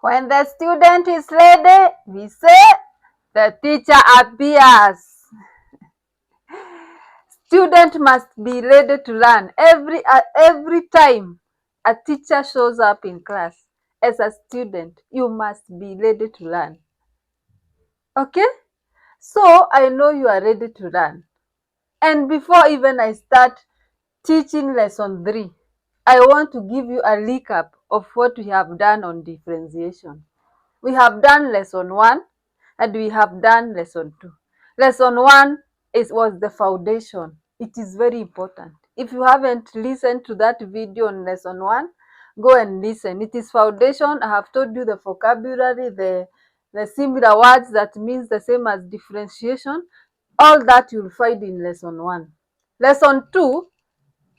When the student is ready, we say the teacher appears. Student must be ready to learn. Every time a teacher shows up in class, as a student, you must be ready to learn. Okay? So I know you are ready to learn. And before even I start teaching lesson 3, I want to give you a recap of what we have done on differentiation. We have done lesson 1 and we have done lesson 2. Lesson 1 was the foundation. It is very important. If you haven't listened to that video on lesson 1, go and listen. It is foundation. I have told you the vocabulary, the similar words that means the same as differentiation. All that you'll find in lesson 1. Lesson 2,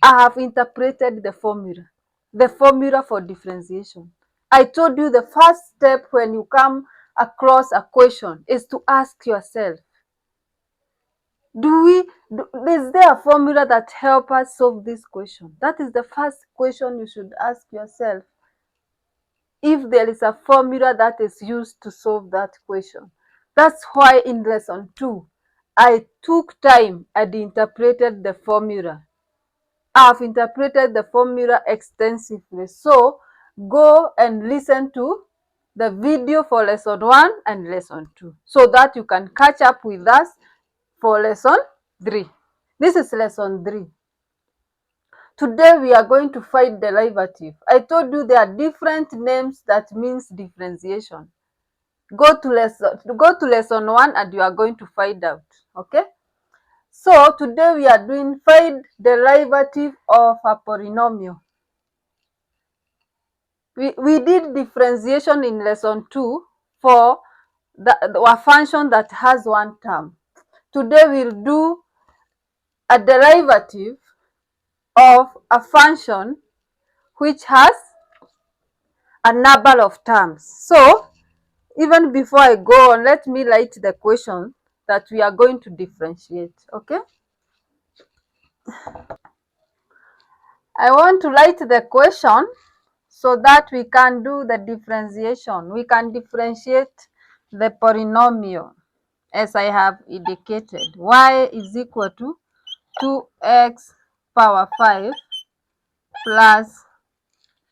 I have interpreted the formula for differentiation. I told you the first step when you come across a question is to ask yourself, is there a formula that helps us solve this question? That is the first question you should ask yourself. If there is a formula that is used to solve that question. That's why in lesson 2, I took time and interpreted the formula. I've interpreted the formula extensively. So go and listen to the video for lesson 1 and lesson 2 so that you can catch up with us for lesson 3. This is lesson 3. Today we are going to find derivative. I told you there are different names that means differentiation. Go to lesson 1 and you are going to find out. Okay? So today we are doing find derivative of a polynomial. We did differentiation in lesson 2 for a function that has one term. Today we'll do a derivative of a function which has a number of terms. So even before I go on, let me write the question that we are going to differentiate. Okay? I want to write the question so that we can do the differentiation. We can differentiate the polynomial as I have indicated. Y is equal to 2x power 5 plus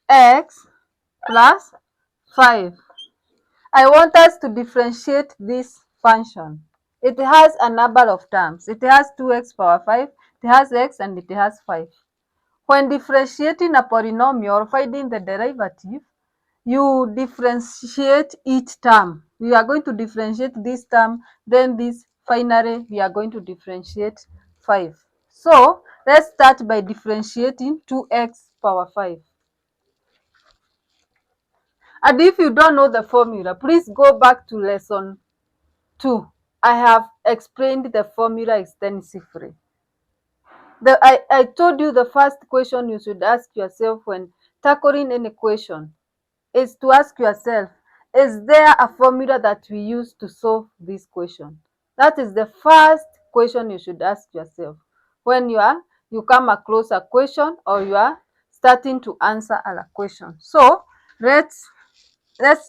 x plus 5. I want us to differentiate this function. It has a number of terms. It has 2x power 5, it has x, and it has 5. When differentiating a polynomial or finding the derivative, you differentiate each term. We are going to differentiate this term, then this, finally we are going to differentiate 5. So let's start by differentiating 2x power 5. And if you don't know the formula, please go back to lesson 2. I have explained the formula extensively. I told you the first question you should ask yourself when tackling any question is to ask yourself, is there a formula that we use to solve this question? That is the first question you should ask yourself when you come across a question or you are starting to answer a question. So let's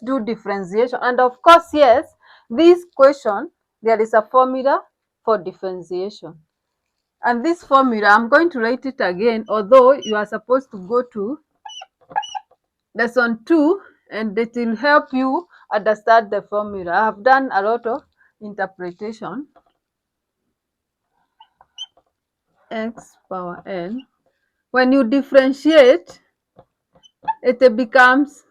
do differentiation. And of course, yes, this question, there is a formula for differentiation. And this formula, I'm going to write it again, although you are supposed to go to lesson 2 and it will help you understand the formula. I have done a lot of interpretation. X power n. When you differentiate, it becomes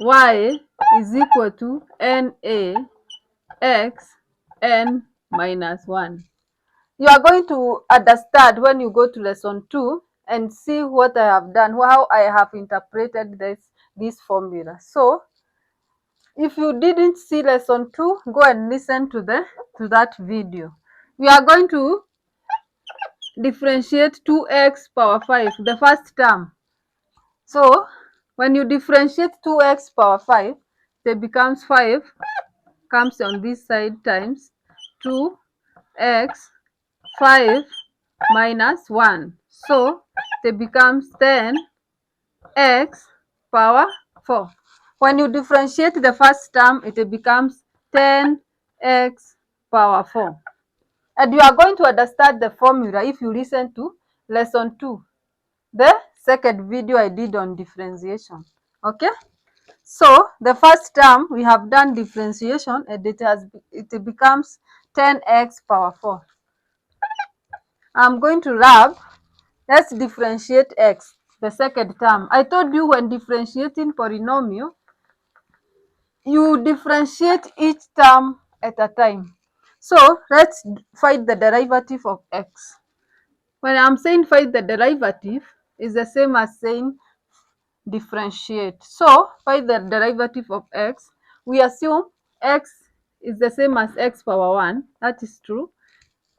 y is equal to na x n minus 1. You are going to understand when you go to lesson 2 and see what I have done, how I have interpreted this formula. So if you didn't see lesson 2, go and listen to that video. We are going to differentiate 2x power 5, the first term. So when you differentiate 2x power 5, it becomes 5, comes on this side, times 2x 5 minus 1. So it becomes 10x power 4. When you differentiate the first term, it becomes 10x power 4. And you are going to understand the formula if you listen to lesson 2, the second video I did on differentiation. Okay? So the first term we have done differentiation and it becomes 10x power 4. I'm going to rub. Let's differentiate x, the second term. I told you when differentiating polynomial, you differentiate each term at a time. So let's find the derivative of x. When I'm saying find the derivative, is the same as saying differentiate. So find the derivative of x. We assume x is the same as x power 1. That is true.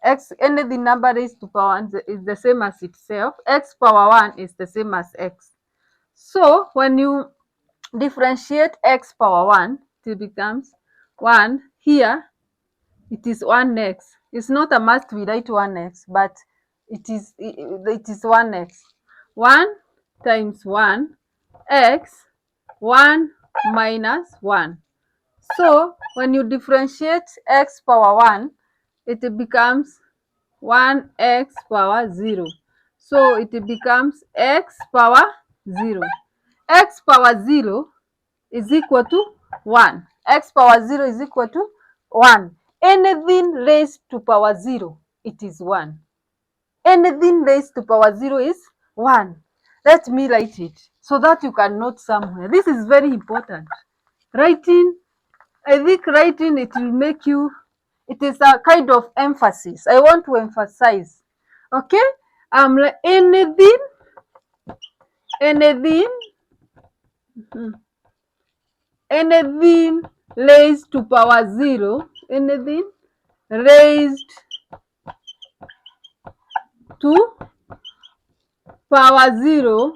X, anything number raised to power 1 is the same as itself. X power 1 is the same as x. So when you differentiate x power 1, it becomes 1. Here it is 1x. It's not a must we write 1x, but it is 1x. 1 times 1 x, 1 minus 1. So when you differentiate x power 1, it becomes 1x power 0. So it becomes x power 0. X power 0 is equal to 1. X power 0 is equal to 1. Anything raised to power 0, it is 1. Anything raised to power 0 is 1. Let me write it so that you can note somewhere. This is very important. Writing, I think writing, it will make you, it is a kind of emphasis. I want to emphasize. Okay? Anything anything raised to power 0, anything raised to power 0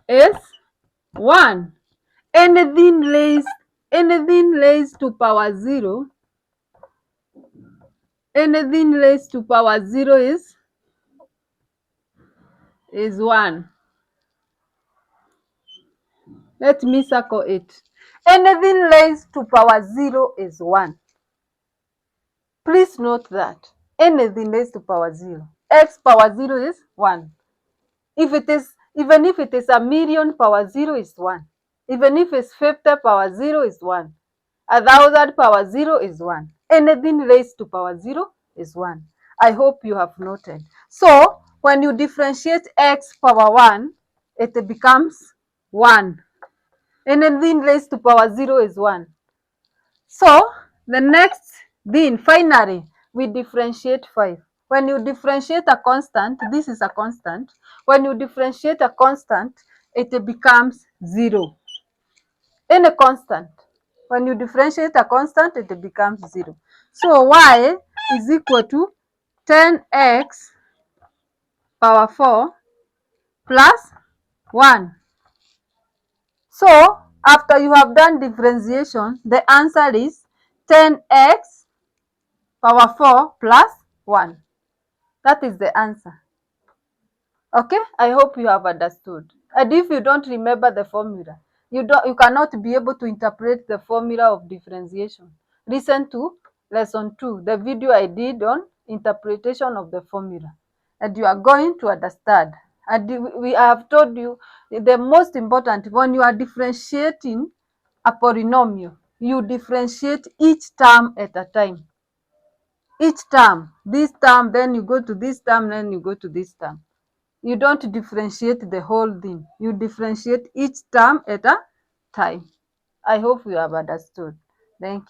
is 1. Anything raised to power 0, anything raised to power 0 is 1. Let me circle it. Anything raised to power 0 is 1. Please note that. Anything raised to power 0. X power 0 is 1. Even if it is a million, power 0 is 1. Even if it's 50, power 0 is 1. 1,000 power 0 is 1. Anything raised to power 0 is 1. I hope you have noted. So when you differentiate x power 1, it becomes 1. Anything raised to power 0 is 1. So the next thing, finally, we differentiate 5. When you differentiate a constant, this is a constant. When you differentiate a constant, it becomes 0. In a constant, when you differentiate a constant, it becomes 0. So y is equal to 10x power 4 plus 1. So after you have done differentiation, the answer is 10x power 4 plus 1. That is the answer. Okay, I hope you have understood. And if you don't remember the formula, you cannot be able to interpret the formula of differentiation. Listen to lesson 2, the video I did on interpretation of the formula, and you are going to understand. And we have told you the most important, when you are differentiating a polynomial, you differentiate each term at a time. Each term, this term, then you go to this term, then you go to this term. You don't differentiate the whole thing. You differentiate each term at a time. I hope you have understood. Thank you.